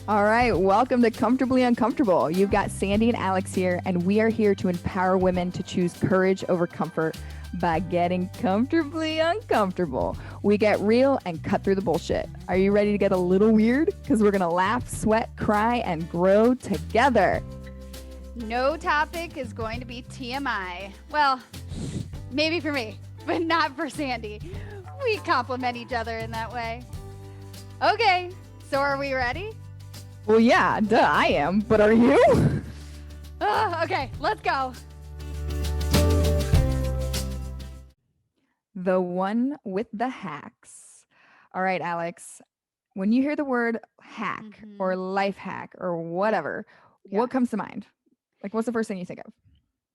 All right, welcome to Comfortably Uncomfortable. You've got Sandy and Alex here, and we are here to empower women to choose courage over comfort by getting comfortably uncomfortable. We get real and cut through the bullshit. Are you ready to get a little weird? Because we're going to laugh, sweat, cry, and grow together. No topic is going to be TMI. Well, maybe for me, but not for Sandy. We complement each other in that way. Okay, so are we ready? Well, yeah, duh, I am, but are you? Okay, let's go. The one with the hacks. All right, Alex, when you hear the word hack or life hack or whatever, what comes to mind? Like, what's the first thing you think of?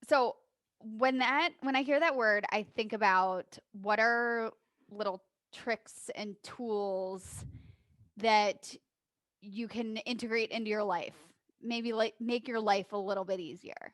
So when I hear that word, I think about what are little tricks and tools that you can integrate into your life. Maybe like make your life a little bit easier.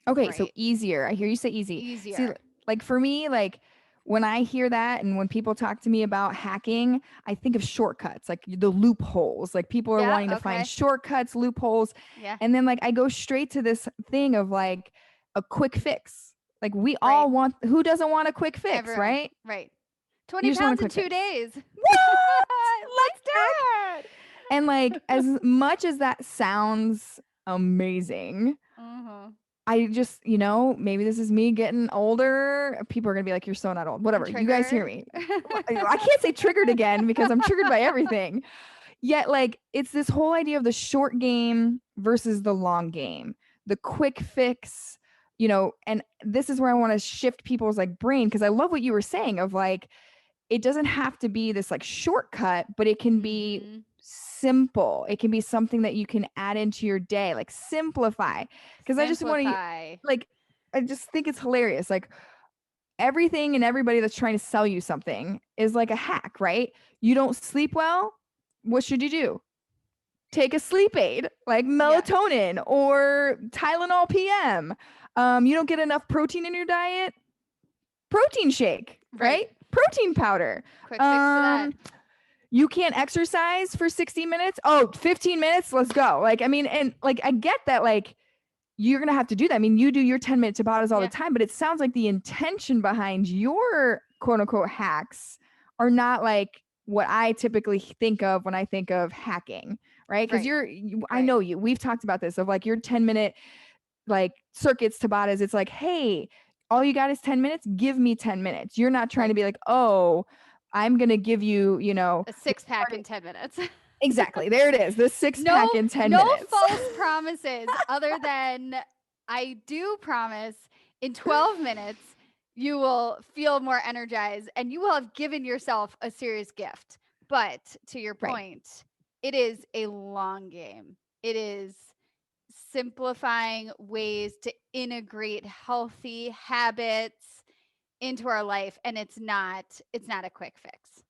Okay, right? so easier. I hear you say easy. Easier. See, like for me, like when I hear that and when people talk to me about hacking, I think of shortcuts, like the loopholes. Like people are wanting to find shortcuts, loopholes. Yeah. And then like I go straight to this thing of like a quick fix. Like we all want, who doesn't want a quick fix, Everyone. right? Right. 20 pounds in 2 days. What? Let's do it. And like as much as that sounds amazing, I just, maybe this is me getting older. People are going to be like, you're so not old. Whatever. You guys hear me. I can't say triggered again because I'm triggered by everything. Yet, like, it's this whole idea of the short game versus the long game, the quick fix, and this is where I want to shift people's like brain because I love what you were saying of like, it doesn't have to be this like shortcut, but it can be simple. It can be something that you can add into your day, like simplify. Because I just want to, like, I just think it's hilarious. Like everything and everybody that's trying to sell you something is like a hack, right? You don't sleep well. What should you do? Take a sleep aid like melatonin or Tylenol PM. You don't get enough protein in your diet. Protein shake, right? Protein powder. Quick fix to that. You can't exercise for 60 minutes. Oh, 15 minutes. Let's go. Like, I mean, and like, I get that, like, you're going to have to do that. I mean, you do your 10-minute Tabatas all the time, but it sounds like the intention behind your quote unquote hacks are not like what I typically think of when I think of hacking, right? Because I know you, we've talked about this of like your 10-minute like circuits Tabatas. It's like, hey, all you got is 10 minutes. Give me 10 minutes. You're not trying to be like, oh, I'm going to give you, a 6-pack in 10 minutes. Exactly. There it is. The 6-pack in 10 minutes. No false promises other than I do promise in 12 minutes you will feel more energized and you will have given yourself a serious gift. But to your point, it is a long game. It is simplifying ways to integrate healthy habits into our life, and it's not a quick fix.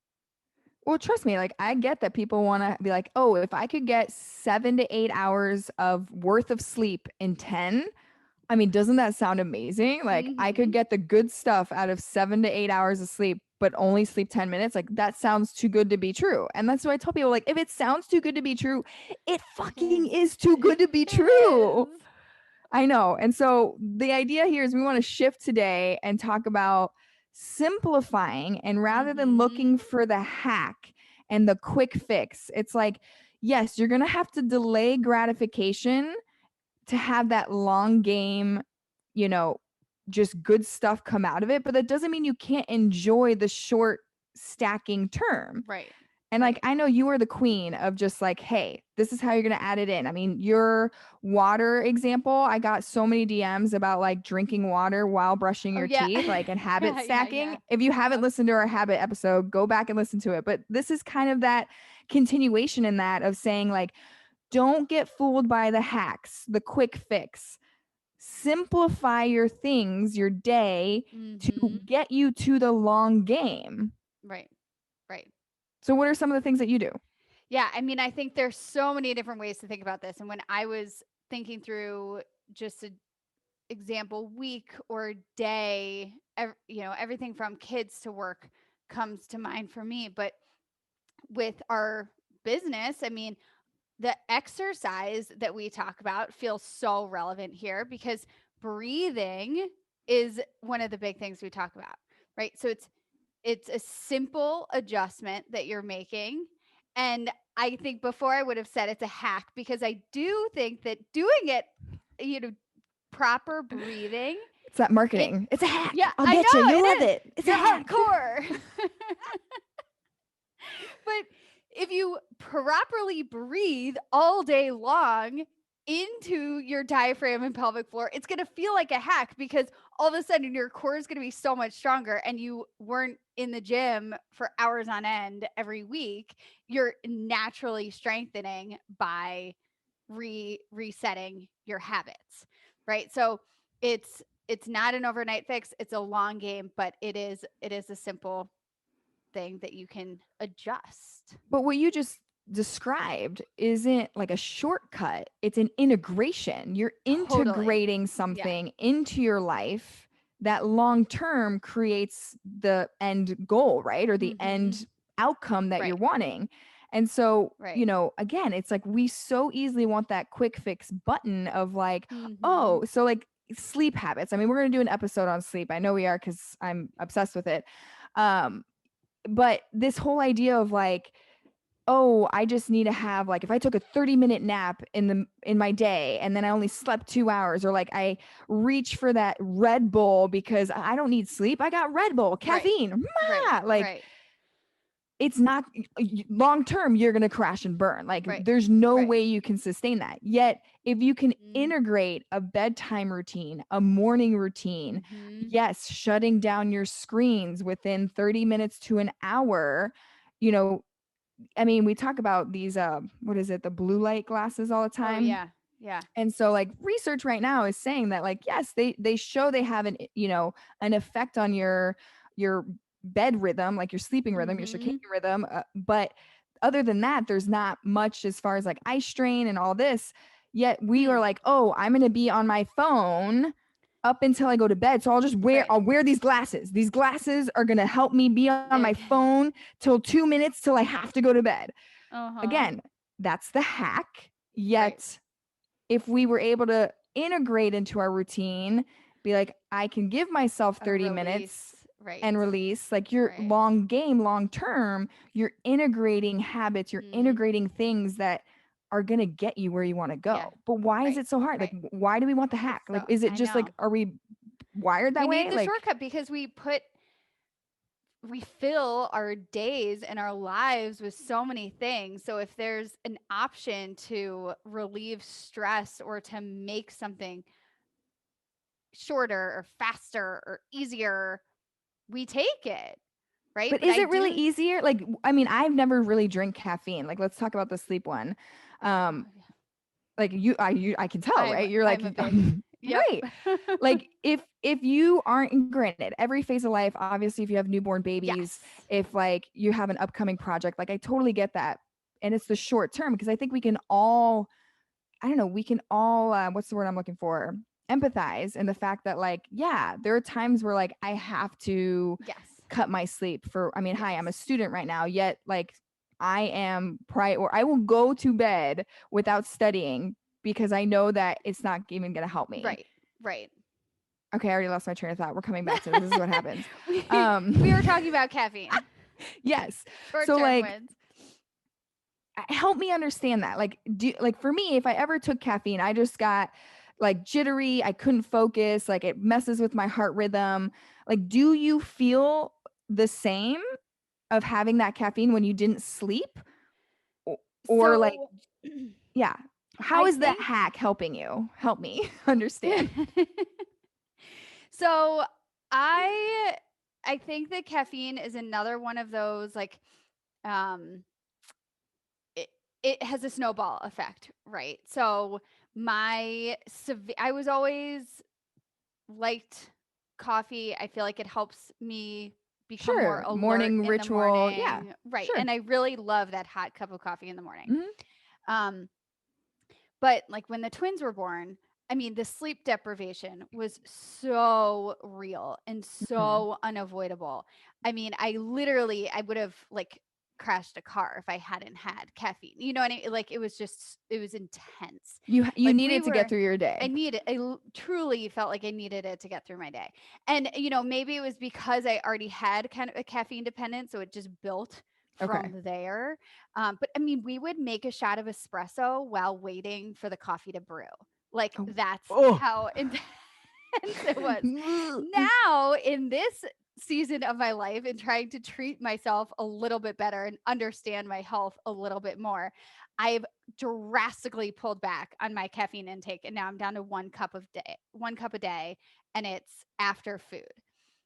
Well, trust me, like I get that people want to be like, oh, if I could get 7 to 8 hours of worth of sleep in 10, I mean, doesn't that sound amazing? Like I could get the good stuff out of 7 to 8 hours of sleep, but only sleep 10 minutes. Like that sounds too good to be true. And that's why I tell people, like, if it sounds too good to be true, it fucking is too good to be true. I know. And so the idea here is we want to shift today and talk about simplifying, and rather than looking for the hack and the quick fix, it's like, yes, you're going to have to delay gratification to have that long game, just good stuff come out of it. But that doesn't mean you can't enjoy the short stacking term. Right. And like, I know you are the queen of just like, hey, this is how you're going to add it in. I mean, your water example, I got so many DMs about like drinking water while brushing your teeth, like, and habit stacking. If you haven't listened to our habit episode, go back and listen to it. But this is kind of that continuation in that of saying like, don't get fooled by the hacks, the quick fix. Simplify your things, your day to get you to the long game. Right. So what are some of the things that you do? Yeah, I mean, I think there's so many different ways to think about this. And when I was thinking through just an example week or day, everything from kids to work comes to mind for me. But with our business, I mean, the exercise that we talk about feels so relevant here because breathing is one of the big things we talk about, right? So it's a simple adjustment that you're making. And I think before I would have said it's a hack because I do think that doing it, proper breathing, It's that it, marketing. It's a hack. yeah, I'll I get you. know You'll it love is. it. It's You're a hack. hardcore. But if you properly breathe all day long into your diaphragm and pelvic floor, it's going to feel like a hack because all of a sudden your core is going to be so much stronger and you weren't in the gym for hours on end every week. You're naturally strengthening by resetting your habits, right? So it's not an overnight fix, it's a long game, but it is a simple thing that you can adjust. But what you just described isn't like a shortcut, it's an integration. You're Totally. integrating Yeah. something into your life that long term creates the end goal, right? Or the end outcome that you're Right. wanting. And so, Right. again, it's like we so easily want that quick fix button of like, oh, Mhm. so like sleep habits. I mean, we're going to do an episode on sleep. I know we are because I'm obsessed with it. But this whole idea of like, oh, I just need to have like if I took a 30-minute nap in my day and then I only slept 2 hours, or like I reach for that Red Bull because I don't need sleep. I got Red Bull, caffeine. Right. Like Right. it's not long term, you're going to crash and burn. Like Right. there's no Right. way you can sustain that. Yet if you can integrate a bedtime routine, a morning routine, yes, shutting down your screens within 30 minutes to an hour, I mean, we talk about these what is it, the blue light glasses all the Oh time. yeah. Yeah. And so like research right now is saying that like yes, they show they have an effect on your bed rhythm, like your sleeping rhythm, your circadian rhythm, but other than that there's not much as far as like eye strain and all this. Yet we are like, "Oh, I'm going to be on my phone up until I go to bed. So I'll wear these glasses. These glasses are going to help me be on my phone till 2 minutes till I have to go to bed." Again, that's the hack. Yet if we were able to integrate into our routine, be like, I can give myself 30 minutes and release, like your long game, long term, you're integrating habits, you're integrating things that are going to get you where you want to go. Yeah. But why is it so hard? Like, why do we want the hack? Like, is it I just like, know. are we wired that We way? need the Like, shortcut because we fill our days and our lives with so many things. So if there's an option to relieve stress or to make something shorter or faster or easier, we take it. Right. but is it really easier? Like, I mean, I've never really drank caffeine. Like, let's talk about the sleep one. Like I can tell, right? You're like, I'm a big, yep. right. Like if you aren't, granted, every phase of life, obviously, if you have newborn babies, Yes. if like you have an upcoming project, like I totally get that. And it's the short term because I think we can all, I don't know, we can all, what's the word I'm looking for? Empathize in the fact that like, yeah, there are times where like I have to cut my sleep for, I mean, hi, I'm a student right now, yet like or I will go to bed without studying because I know that it's not even going to help me. Right. Okay, I already lost my train of thought. We're coming back to this. This is what happens. We were talking about caffeine. Yes. Short-term like, wins. Help me understand that. Like, for me, if I ever took caffeine, I just got like jittery. I couldn't focus. Like it messes with my heart rhythm. Like, do you feel the same of having that caffeine when you didn't sleep? Or like, yeah. How is that hack helping you? Help me understand. So I think that caffeine is another one of those like it has a snowball effect, right? So I was always liked coffee. I feel like it helps me become more alert morning in ritual. the morning. Yeah. Right. Sure. And I really love that hot cup of coffee in the morning. But like when the twins were born, I mean, the sleep deprivation was so real and so unavoidable. I mean, I would have like crashed a car if I hadn't had caffeine. You know what I mean? Like, it was intense. You Like, needed to get through your day. Truly felt like I needed it to get through my day. And, maybe it was because I already had kind of a caffeine dependence, so it just built from there. But I mean, we would make a shot of espresso while waiting for the coffee to brew. Like, that's how intense it was. Now, in this season of my life and trying to treat myself a little bit better and understand my health a little bit more, I've drastically pulled back on my caffeine intake, and now I'm down to 1 cup a day, and it's after food.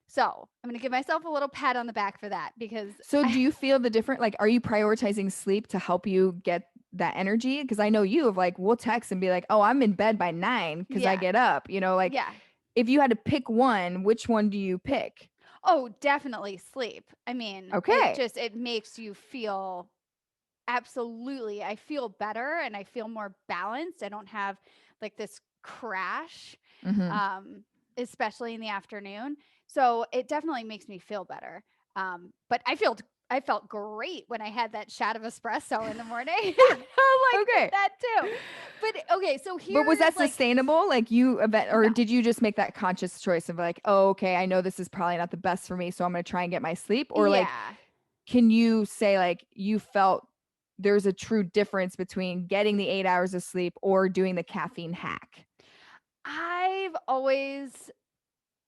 So I'm going to give myself a little pat on the back for that, because So do you feel the different, like, are you prioritizing sleep to help you get that energy? Because I know you have, like, we'll text and be like, oh, I'm in bed by 9 because I get up, like, if you had to pick one, which one do you pick? Oh, definitely sleep. I mean, it makes you feel, absolutely, I feel better and I feel more balanced. I don't have like this crash, especially in the afternoon. So it definitely makes me feel better. But I felt great when I had that shot of espresso in the morning. Like that too. But okay, so here. But was that sustainable? Like, or did you just make that conscious choice of like, oh, okay, I know this is probably not the best for me, so I'm going to try and get my sleep? Or like, can you say like you felt there's a true difference between getting the 8 hours of sleep or doing the caffeine hack? I've always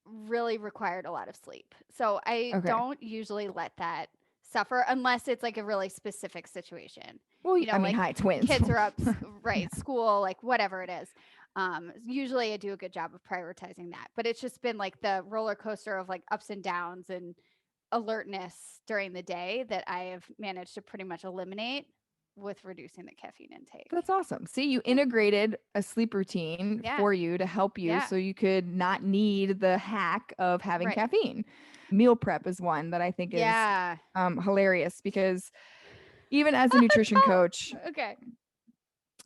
really required a lot of sleep. So I don't usually let that suffer unless it's like a really specific situation. Well, I mean, like hi, twins. Kids are up, right? School, like whatever it is. Usually I do a good job of prioritizing that, but it's just been like the roller coaster of like ups and downs and alertness during the day that I have managed to pretty much eliminate with reducing the caffeine intake. That's awesome. See, you integrated a sleep routine for you to help you so you could not need the hack of having caffeine. Meal prep is one that I think is hilarious, because even as a nutrition coach,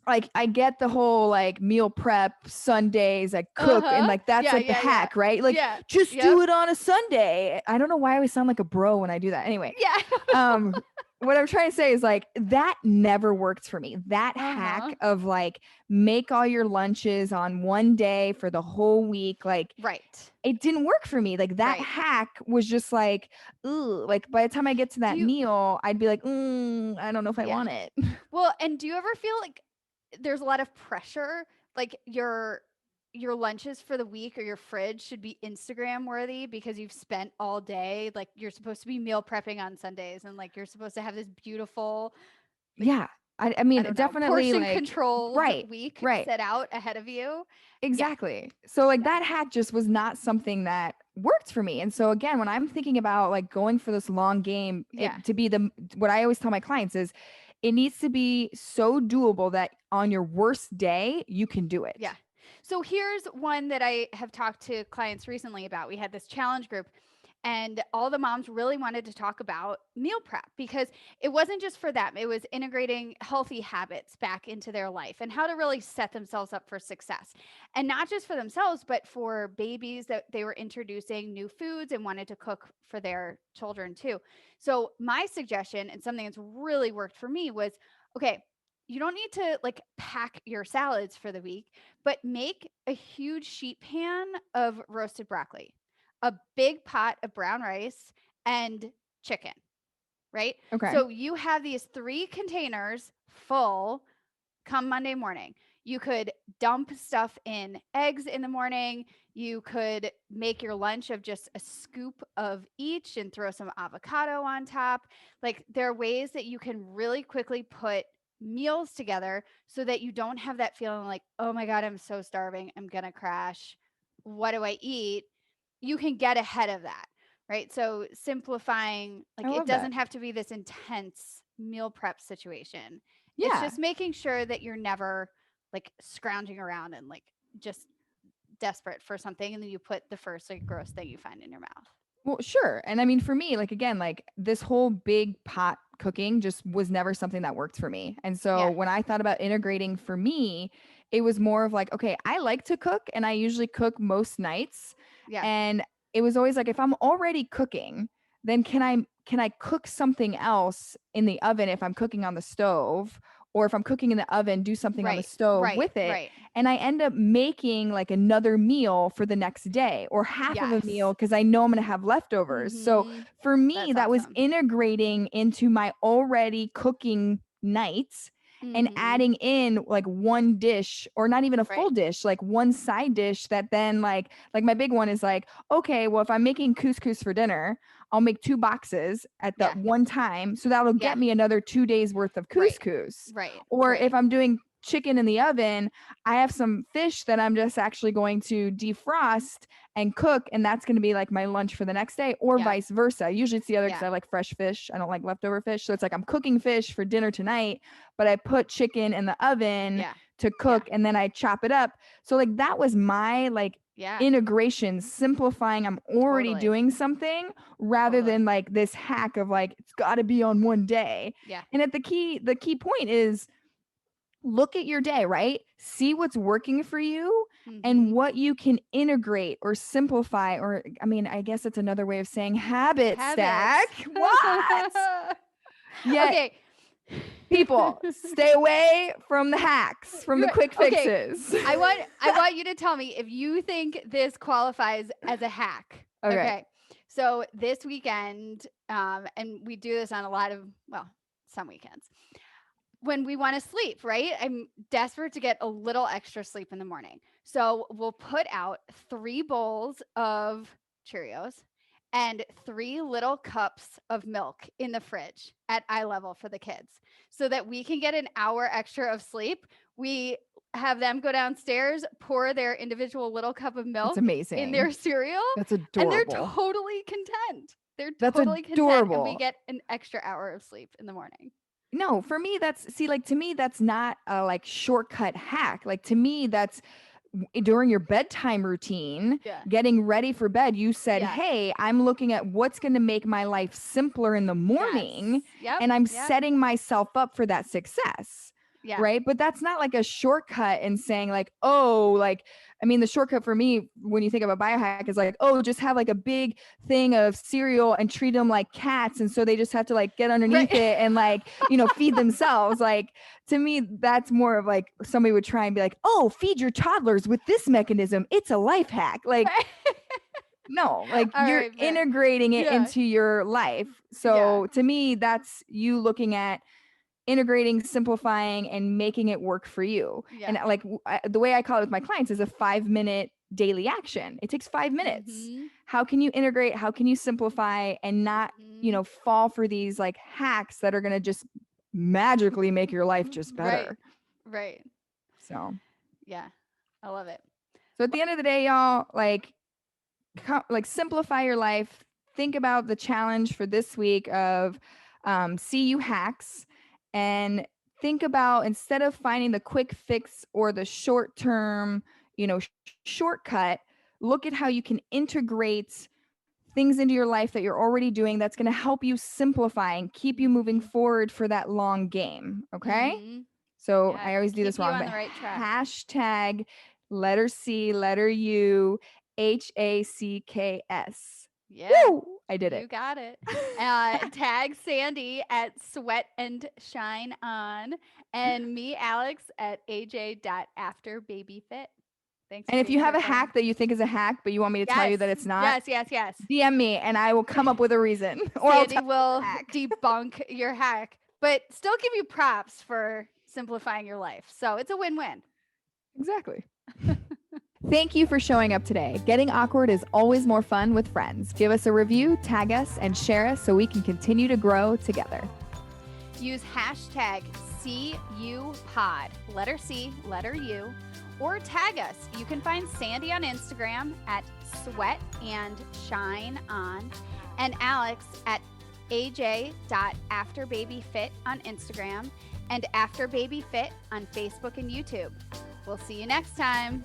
like, I get the whole like meal prep Sundays, like cook and like that's like the hack, right? Like, just do it on a Sunday. I don't know why I always sound like a bro when I do that. Anyway, what I'm trying to say is like that never worked for me. That hack of like make all your lunches on one day for the whole week, like it didn't work for me. Like that hack was just like, ooh, like by the time I get to that meal, I'd be like, I don't know if I want it. Well, and do you ever feel like there's a lot of pressure, like your lunches for the week or your fridge should be Instagram worthy because you've spent all day, like you're supposed to be meal prepping on Sundays and like you're supposed to have this beautiful I mean, definitely portion like controlled week set out ahead of you. Exactly. So like that hack just was not something that worked for me. And so again, when I'm thinking about like going for this long game, to be what I always tell my clients is it needs to be so doable that on your worst day, you can do it. Yeah. So here's one that I have talked to clients recently about. We had this challenge group, and all the moms really wanted to talk about meal prep because it wasn't just for them. It was integrating healthy habits back into their life and how to really set themselves up for success. And not just for themselves, but for babies that they were introducing new foods and wanted to cook for their children too. So my suggestion, and something that's really worked for me, was okay, you don't need to like pack your salads for the week, but make a huge sheet pan of roasted broccoli, a big pot of brown rice, and chicken, right? Okay. So you have these 3 containers full come Monday morning. You could dump stuff in eggs in the morning. You could make your lunch of just a scoop of each and throw some avocado on top. Like, there are ways that you can really quickly put meals together so that you don't have that feeling like, oh my God, I'm so starving, I'm going to crash. What do I eat? You can get ahead of that, right? So simplifying, like, it doesn't have to be this intense meal prep situation. It's just making sure that you're never like scrounging around and like just desperate for something, and then you put the first like gross thing you find in your mouth. Well, sure. And I mean, for me, like, again, like this whole big pot cooking just was never something that worked for me. And so when I thought about integrating for me, it was more of like, okay, I like to cook and I usually cook most nights. And it was always like, if I'm already cooking, then can I cook something else in the oven if I'm cooking on the stove, or if I'm cooking in the oven, do something on the stove with it. And I end up making like another meal for the next day, or half of a meal, because I know I'm going to have leftovers. So for me, that was integrating into my already cooking nights and adding in like one dish, or not even a full dish, like one side dish that then like my big one is like, okay, well, if I'm making couscous for dinner, I'll make 2 boxes at that one time. So that'll get me another 2 days worth of couscous. Or if I'm doing chicken in the oven, I have some fish that I'm just actually going to defrost and cook, and that's going to be like my lunch for the next day, or vice versa. Usually it's the other, because I like fresh fish. I don't like leftover fish. So it's like I'm cooking fish for dinner tonight, but I put chicken in the oven to cook, and then I chop it up. So like that was my like integration, simplifying. I'm already doing something, rather than like this hack of like it's got to be on one day. And the key point is, look at your day, right? See what's working for you and what you can integrate or simplify, or I mean, I guess it's another way of saying habit stack. What? Yeah. Okay. People, stay away from the hacks, from the quick fixes. I want you to tell me if you think this qualifies as a hack. Okay. So this weekend, and we do this on some weekends, when we want to sleep, right? I'm desperate to get a little extra sleep in the morning. So we'll put out 3 bowls of Cheerios and 3 little cups of milk in the fridge at eye level for the kids, so that we can get an hour extra of sleep. We have them go downstairs, pour their individual little cup of milk in their cereal. That's adorable. And they're totally content. Content, and we get an extra hour of sleep in the morning. No, for me, to me, that's not a like shortcut hack. Like to me, that's during your bedtime routine, getting ready for bed. You said, hey, I'm looking at what's going to make my life simpler in the morning, and I'm setting myself up for that success. Right. But that's not like a shortcut in saying like, oh, like, I mean, the shortcut for me, when you think of a biohack, is like, oh, just have like a big thing of cereal and treat them like cats. And so they just have to like get underneath it and like, feed themselves. Like, to me, that's more of like somebody would try and be like, oh, feed your toddlers with this mechanism. It's a life hack. Like, no, like you're integrating it into your life. So to me, that's you looking at integrating, simplifying, and making it work for you. And like the way I call it with my clients is a 5-minute daily action. It takes 5 minutes. How can you integrate? How can you simplify and not, fall for these like hacks that are going to just magically make your life just better? Right. So, yeah, I love it. So at the end of the day, y'all, like simplify your life. Think about the challenge for this week of CU hacks. And think about, instead of finding the quick fix or the short term, shortcut, look at how you can integrate things into your life that you're already doing that's going to help you simplify and keep you moving forward for that long game. Okay. So I always do this wrong, but hashtag letter C, letter U, HACKS. Yeah. Woo! I did it. You got it. Tag Sandy at Sweat and Shine On, and me, Alex, at AJ.AfterBabyFit. Thanks. And if you have a hack that you think is a hack, but you want me to tell you that it's not, yes, DM me and I will come up with a reason. Or Sandy will debunk your hack, but still give you props for simplifying your life. So it's a win-win. Exactly. Thank you for showing up today. Getting awkward is always more fun with friends. Give us a review, tag us, and share us so we can continue to grow together. Use hashtag CUPod, letter C, letter U, or tag us. You can find Sandy on Instagram at Sweat and Shine On, and Alex at AJ.AfterBabyFit on Instagram, and AfterBabyFit on Facebook and YouTube. We'll see you next time.